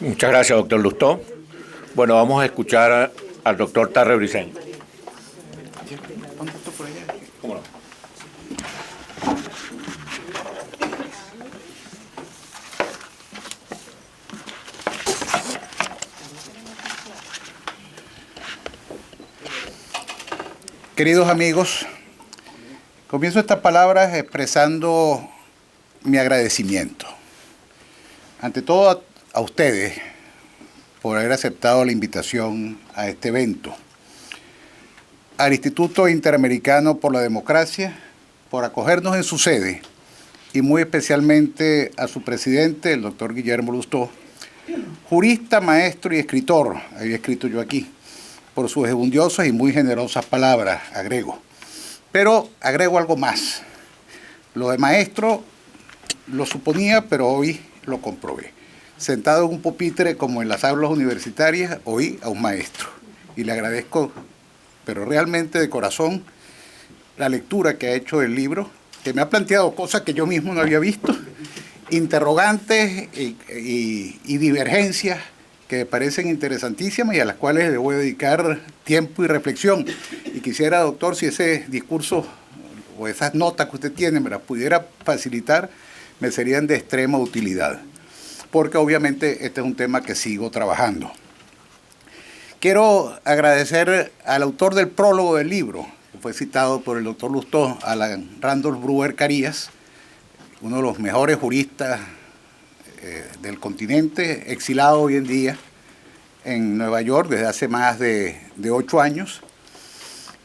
Muchas gracias, doctor Lustó. Bueno, vamos a escuchar al doctor Tarre Briceño. ¿Cómo no? Queridos amigos, comienzo estas palabras expresando mi agradecimiento. Ante todo a ustedes por haber aceptado la invitación a este evento. Al Instituto Interamericano por la Democracia por acogernos en su sede y muy especialmente a su presidente, el doctor Guillermo Lustó, jurista, maestro y escritor, había escrito yo aquí, por sus enjundiosas y muy generosas palabras, agrego. Pero agrego algo más. Lo de maestro lo suponía, pero hoy lo comprobé. Sentado en un pupitre como en las aulas universitarias, oí a un maestro. Y le agradezco, pero realmente de corazón, la lectura que ha hecho del libro, que me ha planteado cosas que yo mismo no había visto, interrogantes y divergencias que me parecen interesantísimas y a las cuales le voy a dedicar tiempo y reflexión. Y quisiera, doctor, si ese discurso o esas notas que usted tiene me las pudiera facilitar, me serían de extrema utilidad, porque obviamente este es un tema que sigo trabajando. Quiero agradecer al autor del prólogo del libro, que fue citado por el doctor Lustó, Alan Randolph Brewer Carías, uno de los mejores juristas del continente, exilado hoy en día en Nueva York desde hace más de 8 años,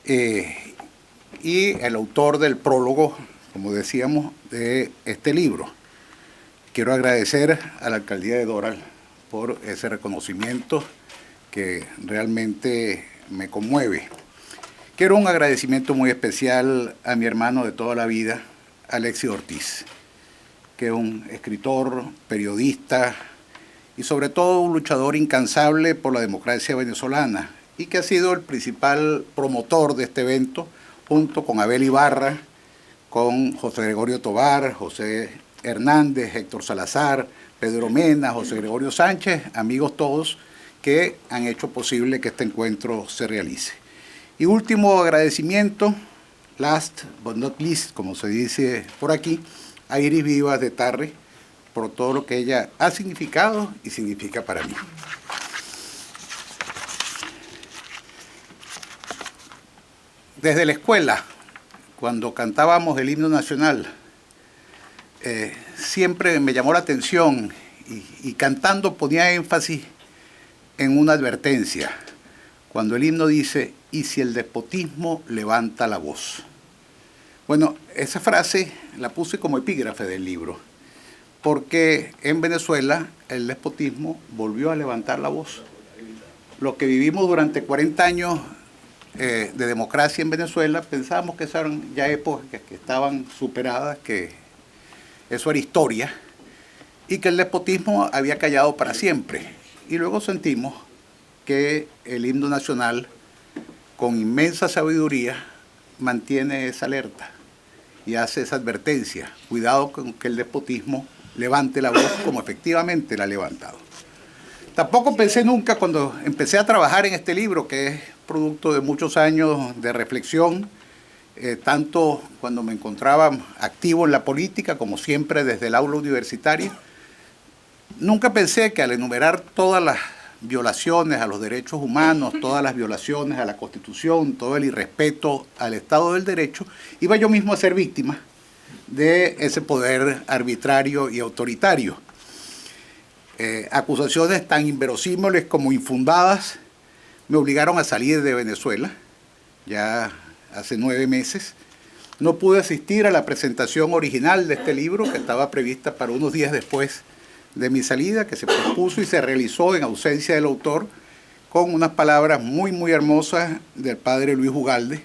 y el autor del prólogo, como decíamos, de este libro. Quiero agradecer a la alcaldía de Doral por ese reconocimiento que realmente me conmueve. Quiero un agradecimiento muy especial a mi hermano de toda la vida, Alexis Ortiz, que es un escritor, periodista y sobre todo un luchador incansable por la democracia venezolana y que ha sido el principal promotor de este evento junto con Abel Ibarra, con José Gregorio Tobar, José Hernández, Héctor Salazar, Pedro Mena, José Gregorio Sánchez, amigos todos que han hecho posible que este encuentro se realice. Y último agradecimiento, last but not least, como se dice por aquí, a Iris Vivas de Tarre, por todo lo que ella ha significado y significa para mí. Desde la escuela, cuando cantábamos el himno nacional, siempre me llamó la atención y cantando ponía énfasis en una advertencia, cuando el himno dice, y si el despotismo levanta la voz. Bueno, esa frase la puse como epígrafe del libro, porque en Venezuela el despotismo volvió a levantar la voz. Lo que vivimos durante 40 años de democracia en Venezuela, pensábamos que eran ya épocas que estaban superadas, que eso era historia, y que el despotismo había callado para siempre. Y luego sentimos que el himno nacional, con inmensa sabiduría, mantiene esa alerta y hace esa advertencia. Cuidado con que el despotismo levante la voz como efectivamente la ha levantado. Tampoco pensé nunca cuando empecé a trabajar en este libro, que es producto de muchos años de reflexión, tanto cuando me encontraba activo en la política como siempre desde el aula universitaria, nunca pensé que al enumerar todas las violaciones a los derechos humanos, todas las violaciones a la Constitución, todo el irrespeto al Estado del Derecho, iba yo mismo a ser víctima de ese poder arbitrario y autoritario. Acusaciones tan inverosímiles como infundadas me obligaron a salir de Venezuela, ya hace 9 meses. No pude asistir a la presentación original de este libro, que estaba prevista para unos días después de mi salida, que se propuso y se realizó en ausencia del autor, con unas palabras muy, muy hermosas del padre Luis Ugalde,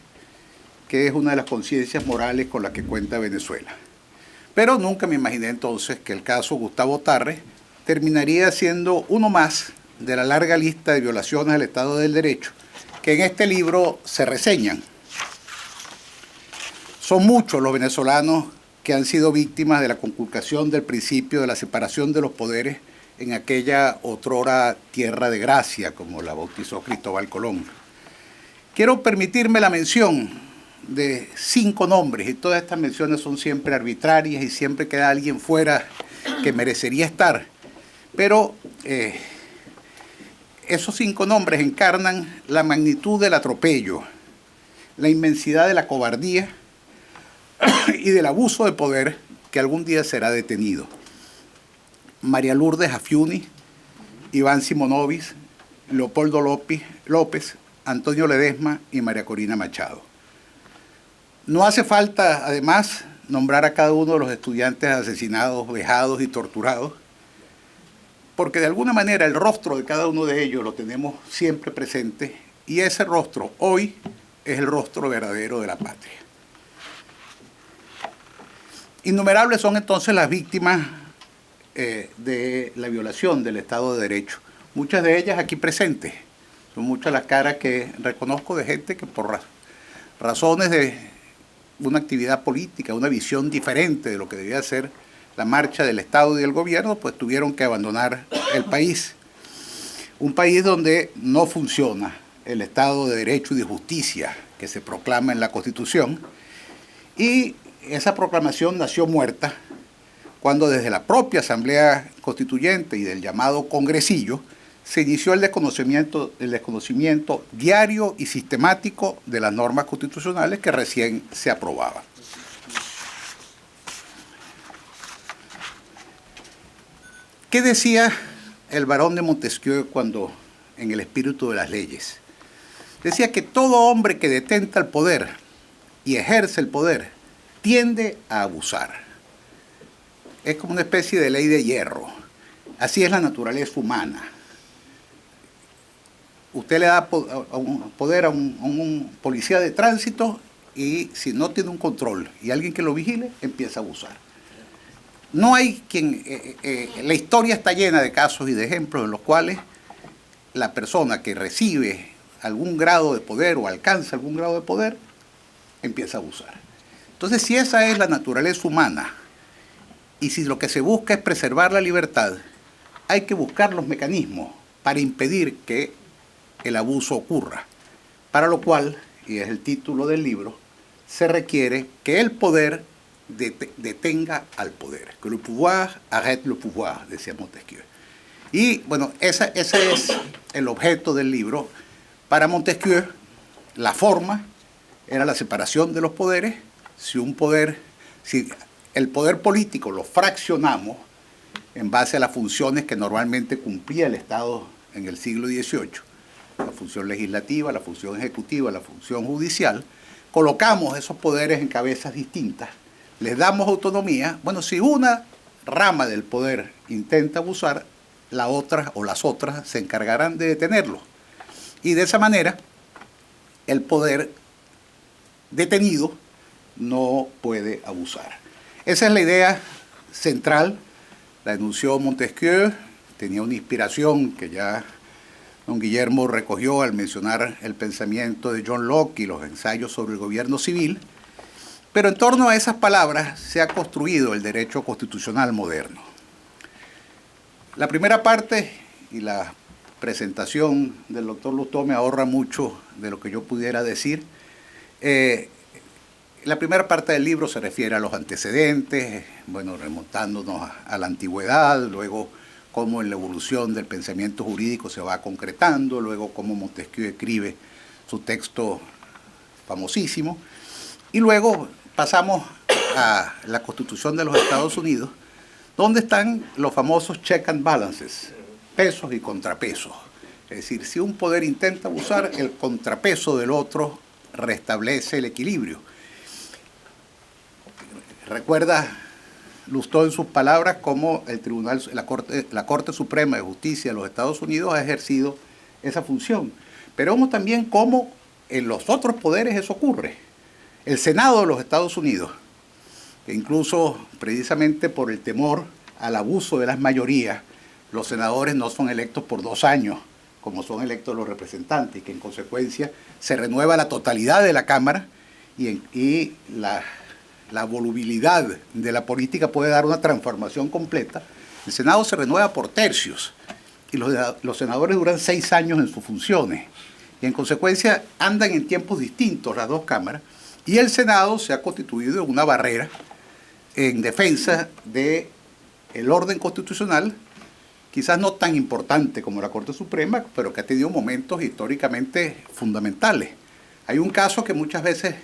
que es una de las conciencias morales con las que cuenta Venezuela. Pero nunca me imaginé entonces que el caso Gustavo Tarre terminaría siendo uno más de la larga lista de violaciones al Estado del Derecho que en este libro se reseñan. Son muchos los venezolanos que han sido víctimas de la conculcación del principio de la separación de los poderes en aquella otrora tierra de gracia, como la bautizó Cristóbal Colón. Quiero permitirme la mención de 5 nombres, y todas estas menciones son siempre arbitrarias y siempre queda alguien fuera que merecería estar, pero esos 5 nombres encarnan la magnitud del atropello, la inmensidad de la cobardía y del abuso de poder que algún día será detenido. María Lourdes Afiuni, Iván Simonovis, Leopoldo López, Antonio Ledesma y María Corina Machado. No hace falta, además, nombrar a cada uno de los estudiantes asesinados, vejados y torturados, porque de alguna manera el rostro de cada uno de ellos lo tenemos siempre presente, y ese rostro hoy es el rostro verdadero de la patria. Innumerables son entonces las víctimas de la violación del Estado de Derecho, muchas de ellas aquí presentes. Son muchas las caras que reconozco de gente que por razones de una actividad política, una visión diferente de lo que debía ser la marcha del Estado y del gobierno, pues tuvieron que abandonar el país. Un país donde no funciona el Estado de Derecho y de Justicia que se proclama en la Constitución, y esa proclamación nació muerta cuando desde la propia Asamblea Constituyente y del llamado Congresillo se inició el desconocimiento diario y sistemático de las normas constitucionales que recién se aprobaban. ¿Qué decía el barón de Montesquieu cuando, en El espíritu de las leyes? Decía que todo hombre que detenta el poder y ejerce el poder tiende a abusar. Es como una especie de ley de hierro. Así es la naturaleza humana. Usted le da poder a un policía de tránsito y si no tiene un control y alguien que lo vigile, empieza a abusar. No hay quien... la historia está llena de casos y de ejemplos en los cuales la persona que recibe algún grado de poder o alcanza algún grado de poder, empieza a abusar. Entonces, si esa es la naturaleza humana y si lo que se busca es preservar la libertad, hay que buscar los mecanismos para impedir que el abuso ocurra. Para lo cual, y es el título del libro, se requiere que el poder detenga al poder. Que le pouvoir arrête le pouvoir, decía Montesquieu. Y bueno, ese es el objeto del libro. Para Montesquieu, la forma era la separación de los poderes. Si el poder político lo fraccionamos en base a las funciones que normalmente cumplía el Estado en el siglo XVIII, la función legislativa, la función ejecutiva, la función judicial, colocamos esos poderes en cabezas distintas, les damos autonomía. Bueno, si una rama del poder intenta abusar, la otra o las otras se encargarán de detenerlo. Y de esa manera, el poder detenido no puede abusar. Esa es la idea central, la enunció Montesquieu, tenía una inspiración que ya don Guillermo recogió al mencionar el pensamiento de John Locke y los ensayos sobre el gobierno civil, pero en torno a esas palabras se ha construido el derecho constitucional moderno. La primera parte y la presentación del doctor Lustó me ahorra mucho de lo que yo pudiera decir. La primera parte del libro se refiere a los antecedentes, bueno, remontándonos a la antigüedad, luego cómo en la evolución del pensamiento jurídico se va concretando, luego cómo Montesquieu escribe su texto famosísimo, y luego pasamos a la Constitución de los Estados Unidos, donde están los famosos check and balances, pesos y contrapesos. Es decir, si un poder intenta abusar, el contrapeso del otro restablece el equilibrio. Recuerda Lustó en sus palabras cómo la Corte Suprema de Justicia de los Estados Unidos ha ejercido esa función. Pero vemos también cómo en los otros poderes eso ocurre. El Senado de los Estados Unidos, que incluso precisamente por el temor al abuso de las mayorías, los senadores no son electos por 2 años, como son electos los representantes, y que en consecuencia se renueva la totalidad de la Cámara y la volubilidad de la política puede dar una transformación completa. El Senado se renueva por tercios y los senadores duran 6 años en sus funciones. Y en consecuencia andan en tiempos distintos las dos cámaras, y el Senado se ha constituido en una barrera en defensa del orden constitucional, quizás no tan importante como la Corte Suprema, pero que ha tenido momentos históricamente fundamentales. Hay un caso que muchas veces,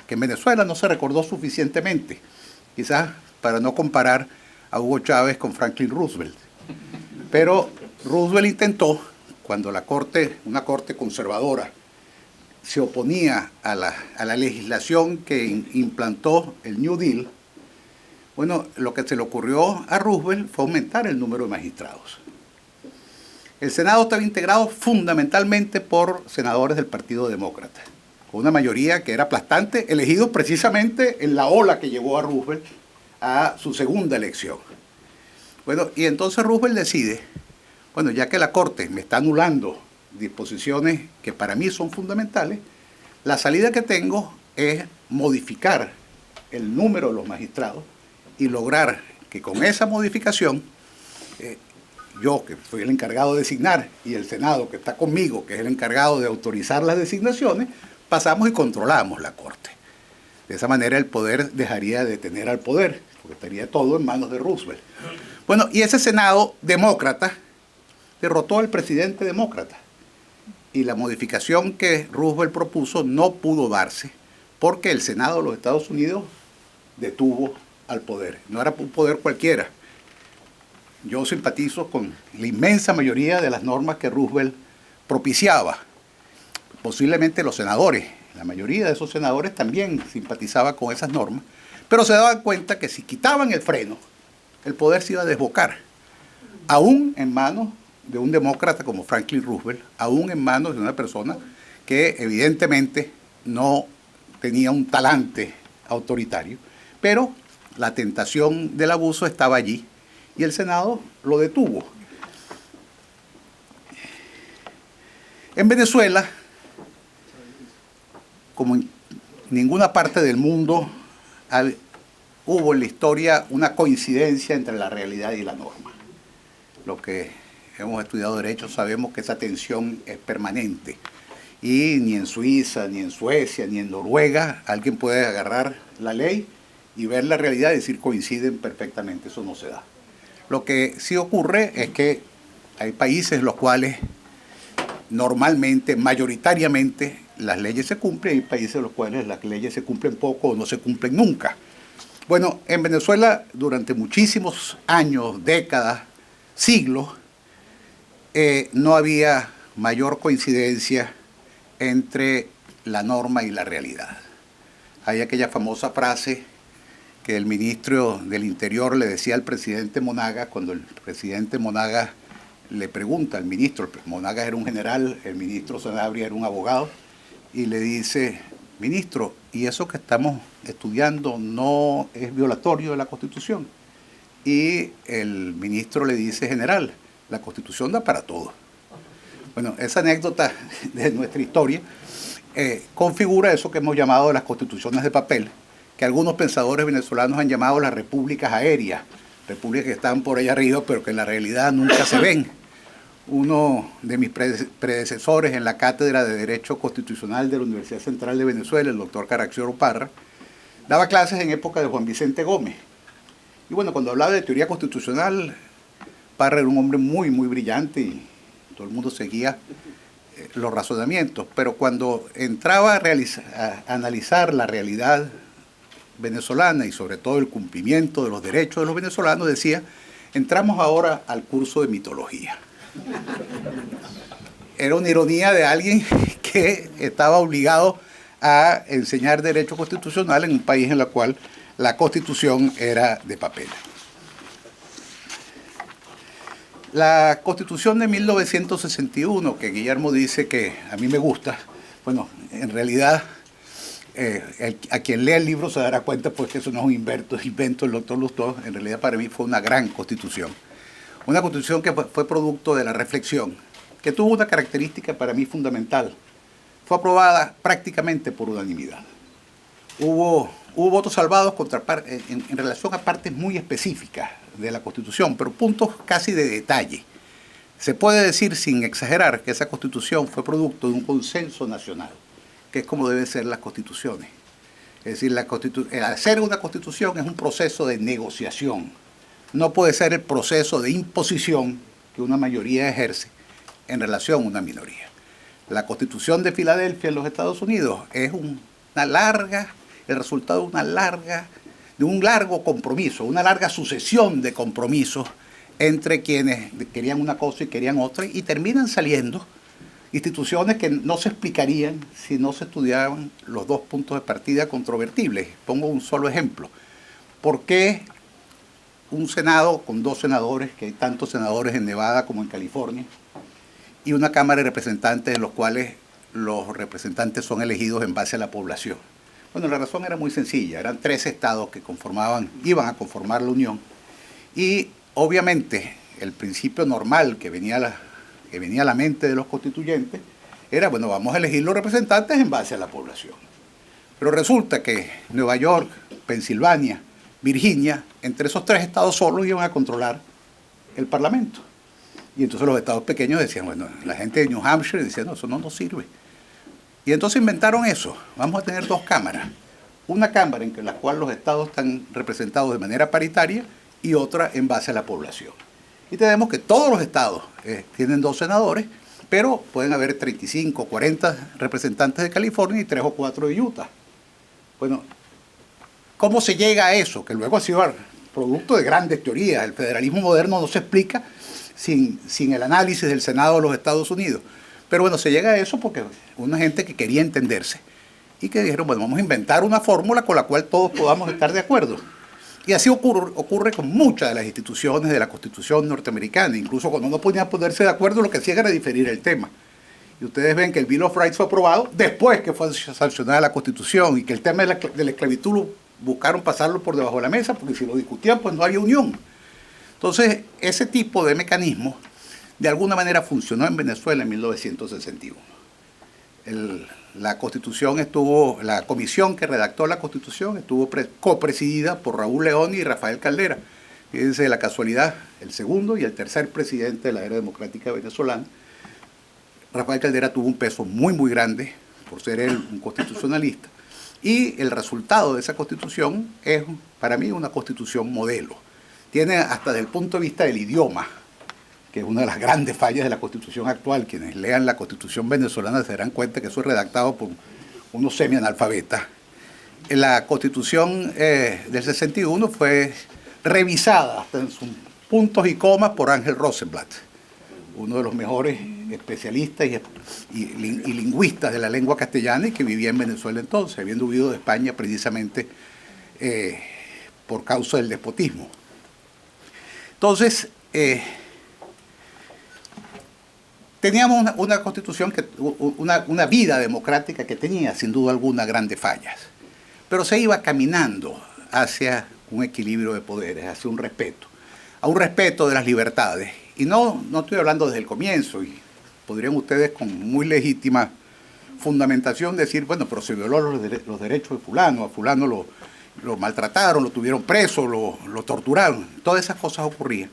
que en Venezuela no se recordó suficientemente, quizás para no comparar a Hugo Chávez con Franklin Roosevelt. Pero Roosevelt intentó, cuando una corte conservadora se oponía a la legislación que implantó el New Deal, bueno, lo que se le ocurrió a Roosevelt fue aumentar el número de magistrados. El Senado estaba integrado fundamentalmente por senadores del Partido Demócrata, con una mayoría que era aplastante, elegidos precisamente en la ola que llevó a Roosevelt a su segunda elección. Bueno, y entonces Roosevelt decide, bueno, ya que la Corte me está anulando disposiciones que para mí son fundamentales, la salida que tengo es modificar el número de los magistrados y lograr que con esa modificación, yo que soy el encargado de designar y el Senado que está conmigo, que es el encargado de autorizar las designaciones, pasamos y controlamos la Corte. De esa manera el poder dejaría de tener al poder, porque estaría todo en manos de Roosevelt. Bueno, y ese Senado demócrata derrotó al presidente demócrata. Y la modificación que Roosevelt propuso no pudo darse porque el Senado de los Estados Unidos detuvo al poder. No era un poder cualquiera. Yo simpatizo con la inmensa mayoría de las normas que Roosevelt propiciaba. Posiblemente los senadores, la mayoría de esos senadores también simpatizaba con esas normas, pero se daban cuenta que si quitaban el freno, el poder se iba a desbocar, aún en manos de un demócrata como Franklin Roosevelt, aún en manos de una persona que evidentemente no tenía un talante autoritario, pero la tentación del abuso estaba allí y el Senado lo detuvo. En Venezuela, como en ninguna parte del mundo, hubo en la historia una coincidencia entre la realidad y la norma. Lo que hemos estudiado Derecho sabemos que esa tensión es permanente. Y ni en Suiza, ni en Suecia, ni en Noruega alguien puede agarrar la ley y ver la realidad y decir coinciden perfectamente. Eso no se da. Lo que sí ocurre es que hay países en los cuales normalmente, mayoritariamente, las leyes se cumplen, y hay países en los cuales las leyes se cumplen poco o no se cumplen nunca. Bueno, en Venezuela durante muchísimos años, décadas, siglos, no había mayor coincidencia entre la norma y la realidad. Hay aquella famosa frase que el ministro del Interior le decía al presidente Monagas, cuando el presidente Monagas le pregunta al ministro, Monagas era un general, el ministro Sanabria era un abogado, y le dice, ministro, ¿y eso que estamos estudiando no es violatorio de la Constitución? Y el ministro le dice, general, la Constitución da para todo. Bueno, esa anécdota de nuestra historia configura eso que hemos llamado las constituciones de papel, que algunos pensadores venezolanos han llamado las repúblicas aéreas, repúblicas que están por allá arriba, pero que en la realidad nunca se ven. Uno de mis predecesores en la Cátedra de Derecho Constitucional de la Universidad Central de Venezuela, el doctor Caracciolo Parra, daba clases en época de Juan Vicente Gómez. Y bueno, cuando hablaba de teoría constitucional, Parra era un hombre muy, muy brillante y todo el mundo seguía los razonamientos. Pero cuando entraba a analizar la realidad venezolana y sobre todo el cumplimiento de los derechos de los venezolanos, decía, entramos ahora al curso de mitología. Era una ironía de alguien que estaba obligado a enseñar derecho constitucional en un país en el cual la Constitución era de papel. La Constitución de 1961, que Guillermo dice que a mí me gusta, bueno, en realidad a quien lea el libro se dará cuenta pues que eso no es un invento del doctor Lustó. En realidad para mí fue una gran Constitución. Una Constitución que fue producto de la reflexión, que tuvo una característica para mí fundamental. Fue aprobada prácticamente por unanimidad. Hubo votos salvados en relación a partes muy específicas, de la Constitución, pero puntos casi de detalle. Se puede decir sin exagerar que esa Constitución fue producto de un consenso nacional, que es como deben ser las constituciones. Es decir, hacer una Constitución es un proceso de negociación. No puede ser el proceso de imposición que una mayoría ejerce en relación a una minoría. La Constitución de Filadelfia en los Estados Unidos es el resultado de un largo compromiso, una larga sucesión de compromisos entre quienes querían una cosa y querían otra, y terminan saliendo instituciones que no se explicarían si no se estudiaban los dos puntos de partida controvertibles. Pongo un solo ejemplo. ¿Por qué un Senado con 2 senadores, que hay tantos senadores en Nevada como en California, y una Cámara de Representantes de los cuales los representantes son elegidos en base a la población? Bueno, la razón era muy sencilla. Eran 3 estados que iban a conformar la Unión, y obviamente el principio normal que venía a la mente de los constituyentes era, bueno, vamos a elegir los representantes en base a la población. Pero resulta que Nueva York, Pensilvania, Virginia, entre esos 3 estados solos iban a controlar el Parlamento. Y entonces los estados pequeños decían, bueno, la gente de New Hampshire decía, no, eso no nos sirve. Y entonces inventaron eso. Vamos a tener 2 cámaras. Una cámara en la cual los estados están representados de manera paritaria y otra en base a la población. Y tenemos que todos los estados tienen 2 senadores, pero pueden haber 35, 40 representantes de California y 3 o 4 de Utah. Bueno, ¿cómo se llega a eso? Que luego ha sido producto de grandes teorías. El federalismo moderno no se explica sin el análisis del Senado de los Estados Unidos. Pero bueno, se llega a eso porque una gente que quería entenderse y que dijeron, bueno, vamos a inventar una fórmula con la cual todos podamos estar de acuerdo. Y así ocurre con muchas de las instituciones de la Constitución norteamericana. Incluso cuando no podían ponerse de acuerdo, lo que hacían era diferir el tema. Y ustedes ven que el Bill of Rights fue aprobado después que fue sancionada la Constitución, y que el tema de la esclavitud buscaron pasarlo por debajo de la mesa, porque si lo discutían, pues no había unión. Entonces, ese tipo de mecanismo de alguna manera funcionó en Venezuela en 1961. La comisión que redactó la Constitución estuvo copresidida por Raúl León y Rafael Caldera. Fíjense la casualidad, el segundo y el tercer presidente de la era democrática venezolana. Rafael Caldera tuvo un peso muy, muy grande por ser él un constitucionalista. Y el resultado de esa Constitución es, para mí, una Constitución modelo. Tiene, hasta desde el punto de vista del idioma, que es una de las grandes fallas de la Constitución actual. Quienes lean la Constitución venezolana se darán cuenta que eso es redactado por unos semianalfabetas. La Constitución del 61 fue revisada hasta en sus puntos y comas por Ángel Rosenblatt, uno de los mejores especialistas y lingüistas de la lengua castellana, y que vivía en Venezuela entonces, habiendo huido de España precisamente por causa del despotismo. Entonces, teníamos una Constitución, una vida democrática que tenía sin duda alguna grandes fallas, pero se iba caminando hacia un equilibrio de poderes, hacia un respeto, a un respeto de las libertades. Y no estoy hablando desde el comienzo, y podrían ustedes con muy legítima fundamentación decir, bueno, pero se violó los derechos de fulano, a fulano lo maltrataron, lo tuvieron preso, lo torturaron, todas esas cosas ocurrían.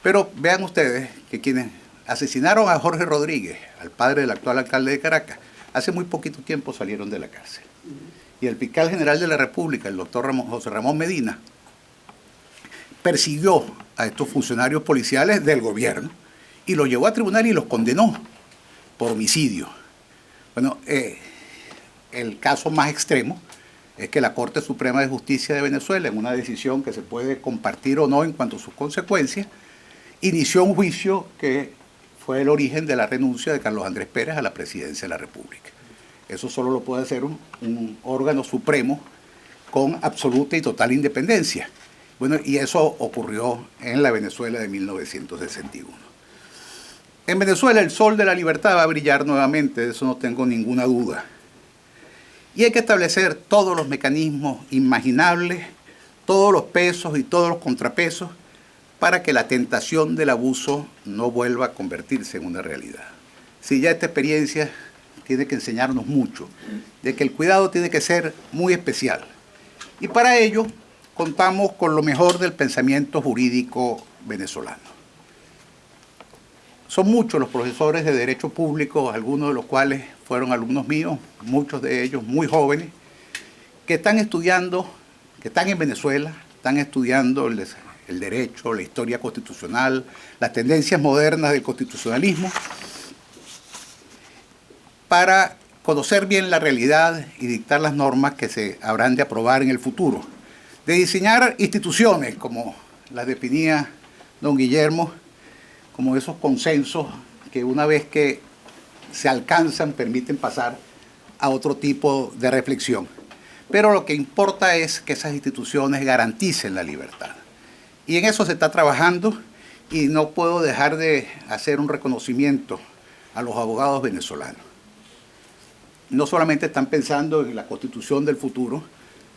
Pero vean ustedes que quienes asesinaron a Jorge Rodríguez, al padre del actual alcalde de Caracas, hace muy poquito tiempo salieron de la cárcel. Y el fiscal general de la República, el doctor José Ramón Medina, persiguió a estos funcionarios policiales del gobierno y los llevó a tribunal y los condenó por homicidio. Bueno, el caso más extremo es que la Corte Suprema de Justicia de Venezuela, en una decisión que se puede compartir o no en cuanto a sus consecuencias, inició un juicio que fue el origen de la renuncia de Carlos Andrés Pérez a la presidencia de la República. Eso solo lo puede hacer un órgano supremo con absoluta y total independencia. Bueno, y eso ocurrió en la Venezuela de 1961. En Venezuela el sol de la libertad va a brillar nuevamente, de eso no tengo ninguna duda. Y hay que establecer todos los mecanismos imaginables, todos los pesos y todos los contrapesos, para que la tentación del abuso no vuelva a convertirse en una realidad. Si ya esta experiencia tiene que enseñarnos mucho, de que el cuidado tiene que ser muy especial. Y para ello, contamos con lo mejor del pensamiento jurídico venezolano. Son muchos los profesores de Derecho Público, algunos de los cuales fueron alumnos míos, muchos de ellos muy jóvenes, que están estudiando, que están en Venezuela, están estudiando el derecho, la historia constitucional, las tendencias modernas del constitucionalismo, para conocer bien la realidad y dictar las normas que se habrán de aprobar en el futuro, de diseñar instituciones, como las definía don Guillermo, como esos consensos que una vez que se alcanzan permiten pasar a otro tipo de reflexión. Pero lo que importa es que esas instituciones garanticen la libertad. Y en eso se está trabajando, y no puedo dejar de hacer un reconocimiento a los abogados venezolanos. No solamente están pensando en la constitución del futuro,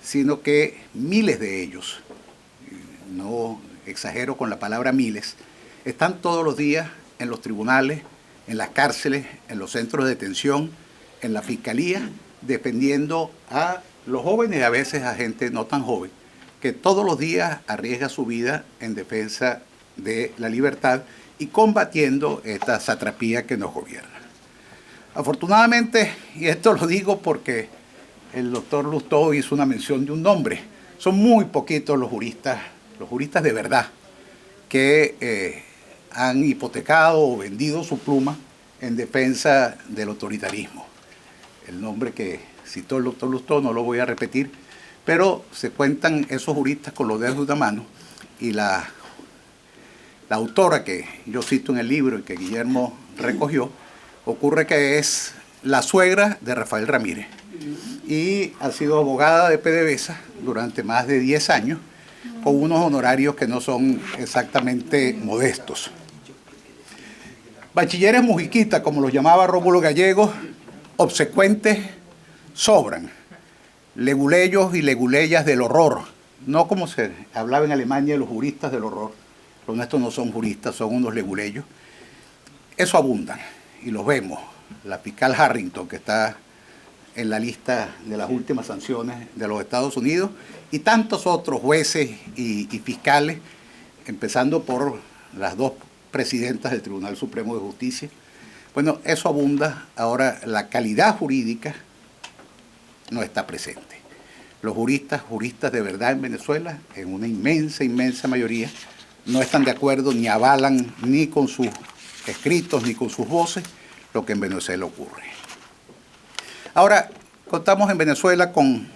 sino que miles de ellos, no exagero con la palabra miles, están todos los días en los tribunales, en las cárceles, en los centros de detención, en la fiscalía, defendiendo a los jóvenes y a veces a gente no tan joven, que todos los días arriesga su vida en defensa de la libertad y combatiendo esta satrapía que nos gobierna. Afortunadamente, y esto lo digo porque el doctor Lustó hizo una mención de un nombre, son muy poquitos los juristas de verdad, que han hipotecado o vendido su pluma en defensa del autoritarismo. El nombre que citó el doctor Lustó no lo voy a repetir, pero se cuentan esos juristas con los dedos de una mano, y la autora que yo cito en el libro y que Guillermo recogió, ocurre que es la suegra de Rafael Ramírez y ha sido abogada de PDVSA durante más de 10 años, con unos honorarios que no son exactamente modestos. Bachilleres mujiquitas, como los llamaba Rómulo Gallegos, obsecuentes, sobran. Leguleyos y leguleyas del horror, no como se hablaba en Alemania de los juristas del horror. Los nuestros no son juristas, son unos leguleyos. Eso abundan y los vemos. La fiscal Harrington, que está en la lista de las últimas sanciones de los Estados Unidos, y tantos otros jueces y fiscales, empezando por las dos presidentas del Tribunal Supremo de Justicia. Bueno, eso abunda. Ahora, la calidad jurídica no está presente. Los juristas de verdad en Venezuela, en una inmensa mayoría, no están de acuerdo ni avalan ni con sus escritos ni con sus voces lo que en Venezuela ocurre. Ahora, contamos en Venezuela con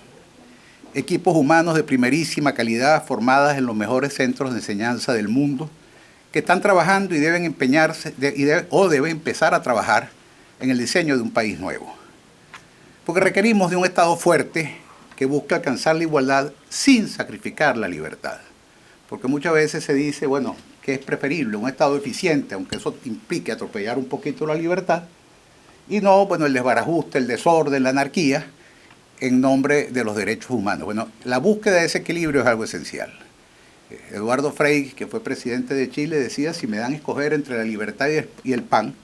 equipos humanos de primerísima calidad formadas en los mejores centros de enseñanza del mundo, que están trabajando y deben empeñarse deben empezar a trabajar en el diseño de un país nuevo. Porque requerimos de un Estado fuerte que busque alcanzar la igualdad sin sacrificar la libertad. Porque muchas veces se dice, bueno, que es preferible un Estado eficiente, aunque eso implique atropellar un poquito la libertad, y no, bueno, el desbarajuste, el desorden, la anarquía, en nombre de los derechos humanos. Bueno, la búsqueda de ese equilibrio es algo esencial. Eduardo Frei, que fue presidente de Chile, decía, si me dan a escoger entre la libertad y el pan,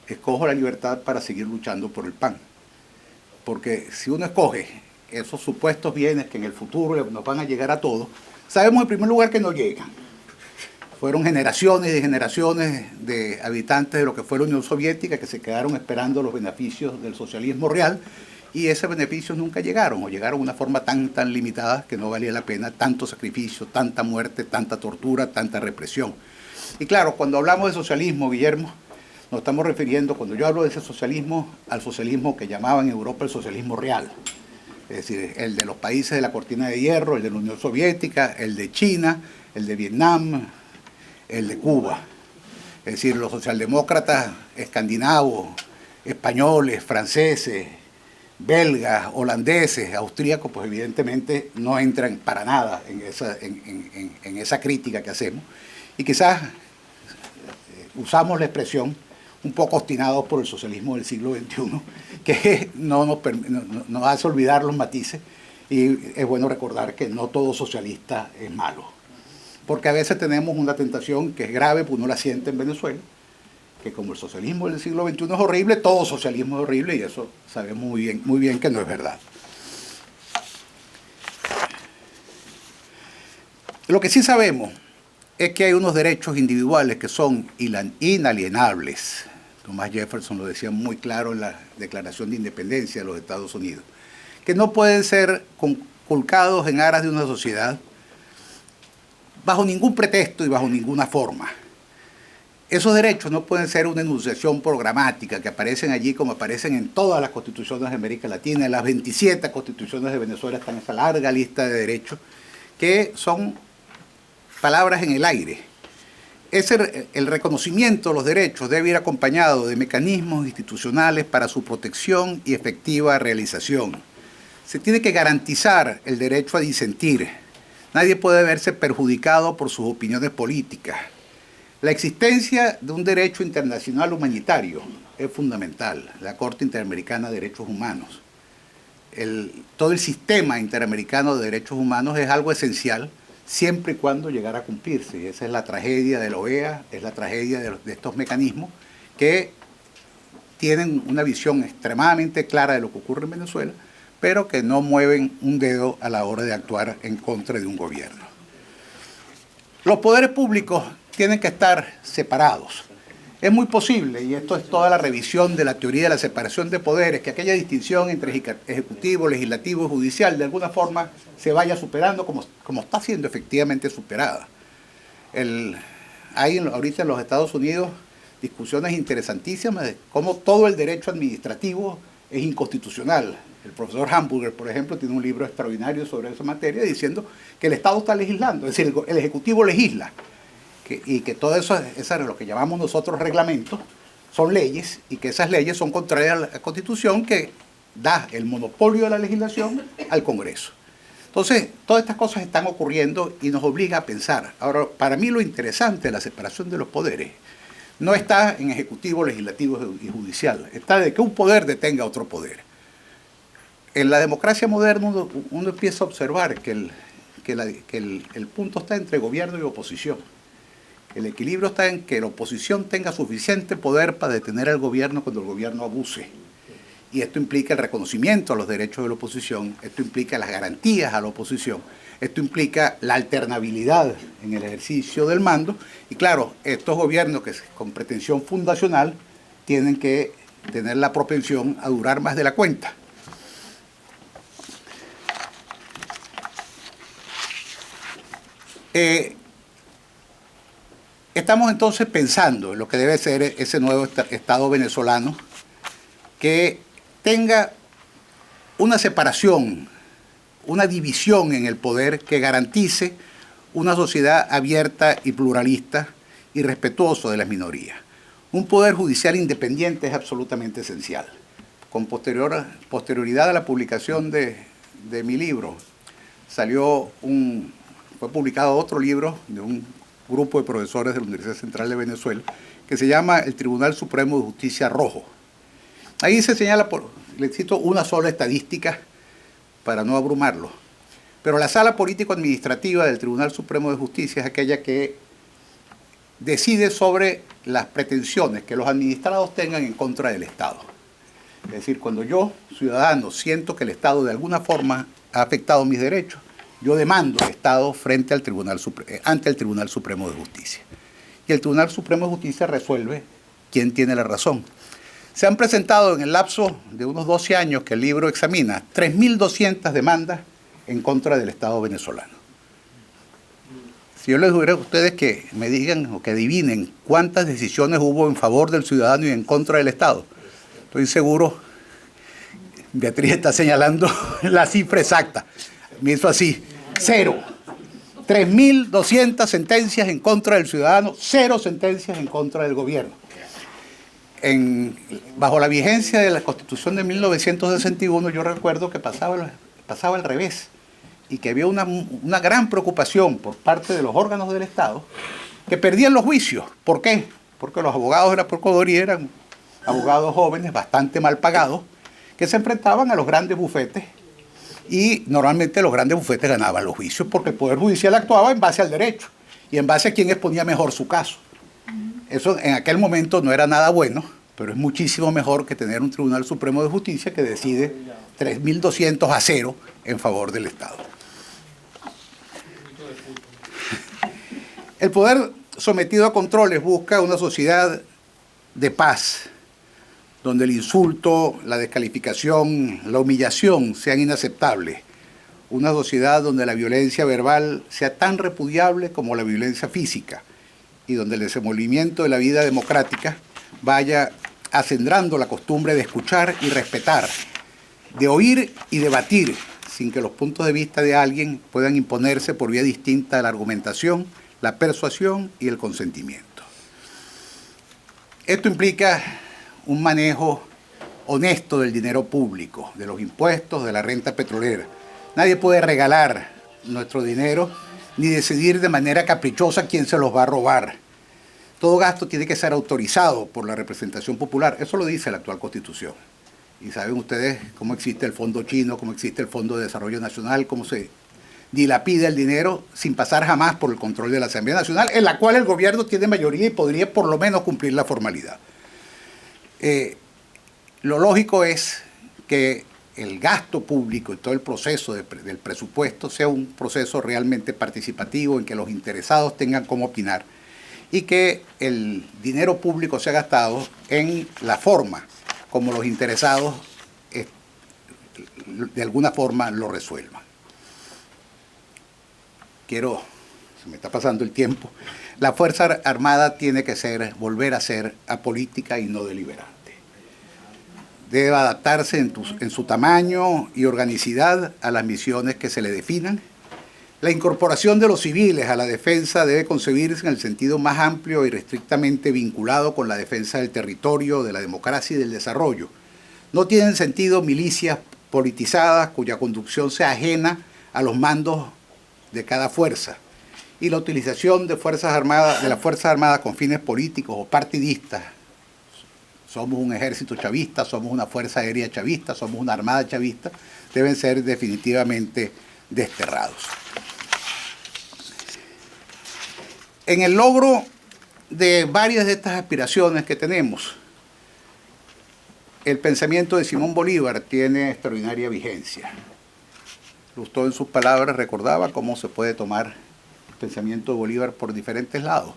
escojo la libertad para seguir luchando por el pan. Porque si uno escoge esos supuestos bienes que en el futuro nos van a llegar a todos, sabemos en primer lugar que no llegan. Fueron generaciones y generaciones de habitantes de lo que fue la Unión Soviética que se quedaron esperando los beneficios del socialismo real, y esos beneficios nunca llegaron, o llegaron de una forma tan limitada que no valía la pena tanto sacrificio, tanta muerte, tanta tortura, tanta represión. Y claro, cuando hablamos de socialismo, Guillermo, nos estamos refiriendo, cuando yo hablo de ese socialismo, al socialismo que llamaban en Europa el socialismo real. Es decir, el de los países de la cortina de hierro, el de la Unión Soviética, el de China, el de Vietnam, el de Cuba. Es decir, los socialdemócratas escandinavos, españoles, franceses, belgas, holandeses, austríacos, pues evidentemente no entran para nada en esa crítica que hacemos. Y quizás usamos la expresión un poco obstinados por el socialismo del siglo XXI, que nos hace olvidar los matices, y es bueno recordar que no todo socialista es malo. Porque a veces tenemos una tentación que es grave, pues uno la siente en Venezuela, que como el socialismo del siglo XXI es horrible, todo socialismo es horrible, y eso sabemos muy bien que no es verdad. Lo que sí sabemos es que hay unos derechos individuales que son inalienables. Thomas Jefferson lo decía muy claro en la Declaración de Independencia de los Estados Unidos, que no pueden ser conculcados en aras de una sociedad bajo ningún pretexto y bajo ninguna forma. Esos derechos no pueden ser una enunciación programática que aparecen allí como aparecen en todas las constituciones de América Latina. En las 27 constituciones de Venezuela están esa larga lista de derechos que son palabras en el aire. El reconocimiento de los derechos debe ir acompañado de mecanismos institucionales para su protección y efectiva realización. Se tiene que garantizar el derecho a disentir. Nadie puede verse perjudicado por sus opiniones políticas. La existencia de un derecho internacional humanitario es fundamental. La Corte Interamericana de Derechos Humanos. Todo el sistema interamericano de derechos humanos es algo esencial siempre y cuando llegara a cumplirse. Y esa es la tragedia de la OEA, es la tragedia de estos mecanismos que tienen una visión extremadamente clara de lo que ocurre en Venezuela, pero que no mueven un dedo a la hora de actuar en contra de un gobierno. Los poderes públicos tienen que estar separados. Es muy posible, y esto es toda la revisión de la teoría de la separación de poderes, que aquella distinción entre ejecutivo, legislativo y judicial de alguna forma se vaya superando como está siendo efectivamente superada. Hay ahorita en los Estados Unidos discusiones interesantísimas de cómo todo el derecho administrativo es inconstitucional. El profesor Hamburger, por ejemplo, tiene un libro extraordinario sobre esa materia diciendo que el Estado está legislando, es decir, el Ejecutivo legisla. Y que todo eso es lo que llamamos nosotros reglamentos, son leyes, y que esas leyes son contrarias a la Constitución, que da el monopolio de la legislación al Congreso. Entonces, todas estas cosas están ocurriendo y nos obliga a pensar. Ahora, para mí lo interesante de la separación de los poderes no está en ejecutivo, legislativo y judicial, está de que un poder detenga a otro poder. En la democracia moderna uno empieza a observar que el punto está entre gobierno y oposición. El equilibrio está en que la oposición tenga suficiente poder para detener al gobierno cuando el gobierno abuse. Y esto implica el reconocimiento a los derechos de la oposición, esto implica las garantías a la oposición, esto implica la alternabilidad en el ejercicio del mando. Y claro, estos gobiernos que con pretensión fundacional tienen que tener la propensión a durar más de la cuenta. Estamos entonces pensando en lo que debe ser ese nuevo Estado venezolano, que tenga una separación, una división en el poder que garantice una sociedad abierta y pluralista y respetuoso de las minorías. Un poder judicial independiente es absolutamente esencial. Con posterioridad a la publicación de mi libro, fue publicado otro libro de un grupo de profesores de la Universidad Central de Venezuela, que se llama el Tribunal Supremo de Justicia Rojo. Ahí se señala, le cito una sola estadística para no abrumarlo, pero la sala político-administrativa del Tribunal Supremo de Justicia es aquella que decide sobre las pretensiones que los administrados tengan en contra del Estado. Es decir, cuando yo, ciudadano, siento que el Estado de alguna forma ha afectado mis derechos, yo demando al Estado ante el Tribunal Supremo de Justicia. Y el Tribunal Supremo de Justicia resuelve quién tiene la razón. Se han presentado en el lapso de unos 12 años que el libro examina 3.200 demandas en contra del Estado venezolano. Si yo les diría a ustedes que me digan o que adivinen cuántas decisiones hubo en favor del ciudadano y en contra del Estado, estoy seguro, Beatriz está señalando la cifra exacta. Me hizo así, 0. 3.200 sentencias en contra del ciudadano, 0 sentencias en contra del gobierno. Bajo la vigencia de la Constitución de 1961, yo recuerdo que pasaba al revés y que había una gran preocupación por parte de los órganos del Estado que perdían los juicios. ¿Por qué? Porque los abogados de la Procuraduría eran abogados jóvenes, bastante mal pagados, que se enfrentaban a los grandes bufetes. Y normalmente los grandes bufetes ganaban los juicios porque el Poder Judicial actuaba en base al derecho y en base a quién exponía mejor su caso. Eso en aquel momento no era nada bueno, pero es muchísimo mejor que tener un Tribunal Supremo de Justicia que decide 3.200 a 0 en favor del Estado. El poder sometido a controles busca una sociedad de paz, donde el insulto, la descalificación, la humillación sean inaceptables. Una sociedad donde la violencia verbal sea tan repudiable como la violencia física y donde el desenvolvimiento de la vida democrática vaya acendrando la costumbre de escuchar y respetar, de oír y debatir, sin que los puntos de vista de alguien puedan imponerse por vía distinta a la argumentación, la persuasión y el consentimiento. Esto implica un manejo honesto del dinero público, de los impuestos, de la renta petrolera. Nadie puede regalar nuestro dinero ni decidir de manera caprichosa quién se los va a robar. Todo gasto tiene que ser autorizado por la representación popular. Eso lo dice la actual Constitución. Y saben ustedes cómo existe el Fondo Chino, cómo existe el Fondo de Desarrollo Nacional, cómo se dilapida el dinero sin pasar jamás por el control de la Asamblea Nacional, en la cual el gobierno tiene mayoría y podría por lo menos cumplir la formalidad. Lo lógico es que el gasto público y todo el proceso del presupuesto sea un proceso realmente participativo en que los interesados tengan cómo opinar y que el dinero público sea gastado en la forma como los interesados de alguna forma lo resuelvan. Se me está pasando el tiempo. La Fuerza Armada tiene que volver a ser apolítica y no deliberante. Debe adaptarse en su tamaño y organicidad a las misiones que se le definan. La incorporación de los civiles a la defensa debe concebirse en el sentido más amplio y estrictamente vinculado con la defensa del territorio, de la democracia y del desarrollo. No tienen sentido milicias politizadas cuya conducción sea ajena a los mandos de cada fuerza. Y la utilización de las Fuerzas Armadas con fines políticos o partidistas. Somos un ejército chavista, somos una fuerza aérea chavista, somos una armada chavista, deben ser definitivamente desterrados. En el logro de varias de estas aspiraciones que tenemos, el pensamiento de Simón Bolívar tiene extraordinaria vigencia. Lustó en sus palabras recordaba cómo se puede tomar el pensamiento de Bolívar por diferentes lados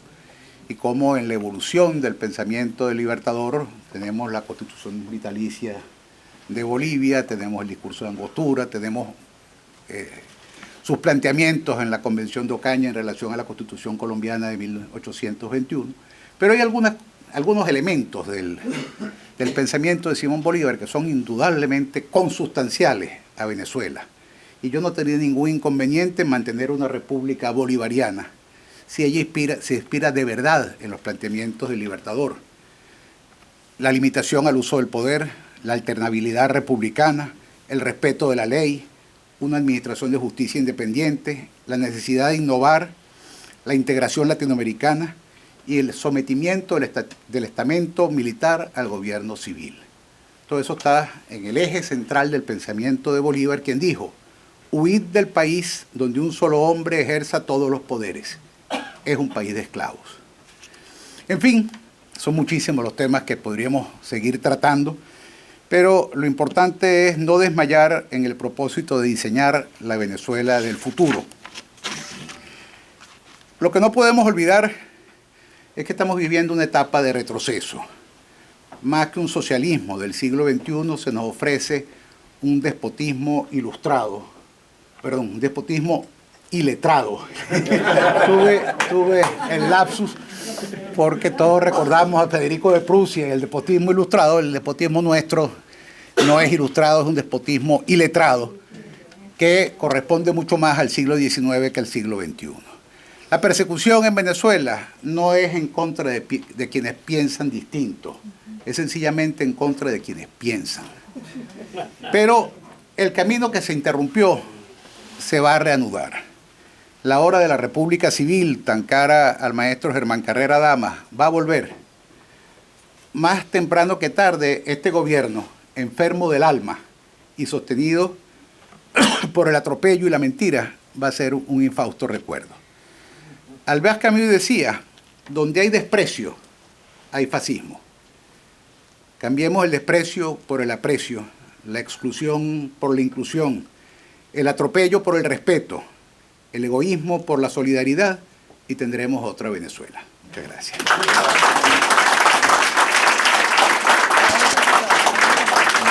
y cómo en la evolución del pensamiento del Libertador tenemos la Constitución vitalicia de Bolivia, tenemos el discurso de Angostura, tenemos sus planteamientos en la Convención de Ocaña en relación a la Constitución colombiana de 1821, pero hay algunos elementos del pensamiento de Simón Bolívar que son indudablemente consustanciales a Venezuela. Y yo no tendría ningún inconveniente en mantener una república bolivariana si ella se inspira de verdad en los planteamientos del Libertador. La limitación al uso del poder, la alternabilidad republicana, el respeto de la ley, una administración de justicia independiente, la necesidad de innovar, la integración latinoamericana y el sometimiento del estamento militar al gobierno civil. Todo eso está en el eje central del pensamiento de Bolívar, quien dijo: huid del país donde un solo hombre ejerza todos los poderes. Es un país de esclavos. En fin, son muchísimos los temas que podríamos seguir tratando, pero lo importante es no desmayar en el propósito de diseñar la Venezuela del futuro. Lo que no podemos olvidar es que estamos viviendo una etapa de retroceso. Más que un socialismo del siglo XXI, se nos ofrece un despotismo un despotismo iletrado. tuve el lapsus porque todos recordamos a Federico de Prusia y el despotismo ilustrado. El despotismo nuestro no es ilustrado, es un despotismo iletrado que corresponde mucho más al siglo XIX que al siglo XXI. La persecución en Venezuela no es en contra de quienes piensan distinto, es sencillamente en contra de quienes piensan. Pero el camino que se interrumpió se va a reanudar. La hora de la República Civil, tan cara al maestro Germán Carrera Damas, va a volver. Más temprano que tarde, este gobierno, enfermo del alma y sostenido por el atropello y la mentira, va a ser un infausto recuerdo. Albert Camus decía: donde hay desprecio, hay fascismo. Cambiemos el desprecio por el aprecio, la exclusión por la inclusión, el atropello por el respeto, el egoísmo por la solidaridad y tendremos otra Venezuela. Muchas gracias.